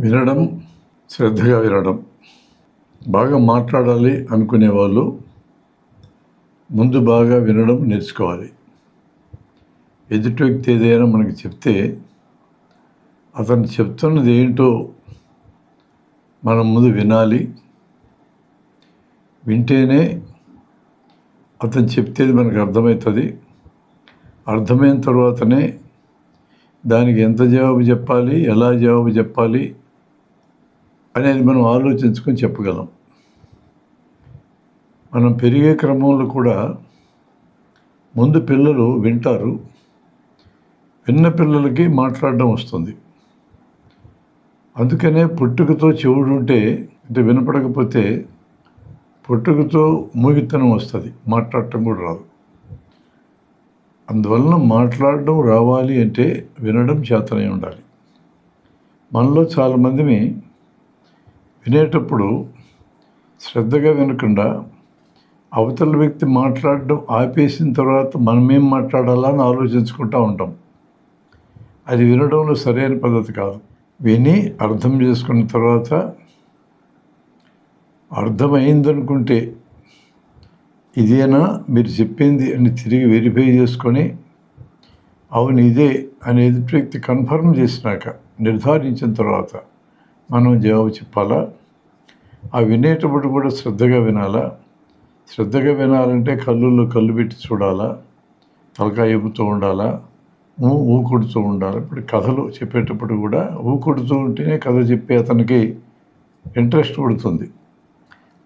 వినడం, శ్రద్ధగా వినడం. బాగా మాట్లాడాలి అనుకునే వాళ్ళు ముందు బాగా వినడం నేర్చుకోవాలి. ఎదుటి వ్యక్తి ఏదైనా మనకి చెప్తే అతను చెప్తున్నది ఏంటో మనం ముందు వినాలి. వింటేనే అతను చెప్తేది మనకు అర్థమవుతుంది. అర్థమైన తర్వాతనే దానికి ఎంత జవాబు చెప్పాలి, ఎలా జవాబు చెప్పాలి అనేది మనం ఆలోచించుకొని చెప్పగలం. మనం పెరిగే క్రమంలో కూడా ముందు పిల్లలు వింటారు. విన్న పిల్లలకి మాట్లాడడం వస్తుంది. అందుకనే పుట్టుకతో చెవుడు ఉంటే అంటే వినపడకపోతే పుట్టుకతో మూగితనం వస్తుంది, మాట్లాడటం కూడా రాదు. అందువలన మాట్లాడడం రావాలి అంటే వినడం చేతనై ఉండాలి. మనలో చాలామందిని వినేటప్పుడు శ్రద్ధగా వినకుండా అవతల వ్యక్తి మాట్లాడడం ఆపేసిన తర్వాత మనమేం మాట్లాడాలా అని ఆలోచించుకుంటూ ఉంటాం. అది వినడంలో సరైన పద్ధతి కాదు. విని అర్థం చేసుకున్న తర్వాత అర్థమైందనుకుంటే ఇదేనా మీరు చెప్పింది అని తిరిగి వెరిఫై చేసుకొని అవును ఇదే అని ఎదుటి వ్యక్తి కన్ఫర్మ్ చేసినాక నిర్ధారించిన తర్వాత మనం జవాబు చెప్పాలా. ఆ వినేటప్పుడు కూడా శ్రద్ధగా వినాలా. శ్రద్ధగా వినాలంటే కళ్ళల్లో కళ్ళు పెట్టి చూడాలా, తలకాయ ఎప్పుతూ ఉండాలా, ఊకొడుతూ ఉండాలి. ఇప్పుడు కథలు చెప్పేటప్పుడు కూడా ఊకొడుతూ ఉంటేనే కథ చెప్పే అతనికి ఇంట్రెస్ట్ పుడుతుంది.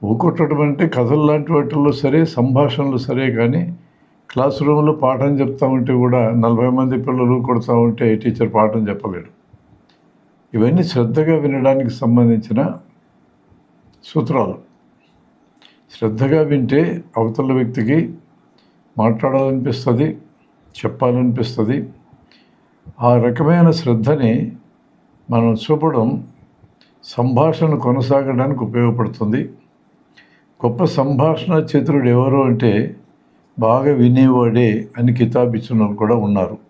ఊకొట్టడం అంటే కథలు లాంటి వాటిల్లో సరే, సంభాషణలు సరే, కానీ క్లాస్ రూమ్లో పాఠం చెప్తా ఉంటే కూడా 40 మంది పిల్లలు కొడతా ఉంటే టీచర్ పాఠం చెప్పలేడు. ఇవన్నీ శ్రద్ధగా వినడానికి సంబంధించిన సూత్రాలు. శ్రద్ధగా వింటే అవతల వ్యక్తికి మాట్లాడాలనిపిస్తుంది, చెప్పాలనిపిస్తుంది. ఆ రకమైన శ్రద్ధని మనం చూపడం సంభాషణ కొనసాగడానికి ఉపయోగపడుతుంది. గొప్ప సంభాషణ చతురుడు ఎవరు అంటే బాగా వినేవాడే అని కితాబిచ్చిన వాళ్ళు కూడా ఉన్నారు.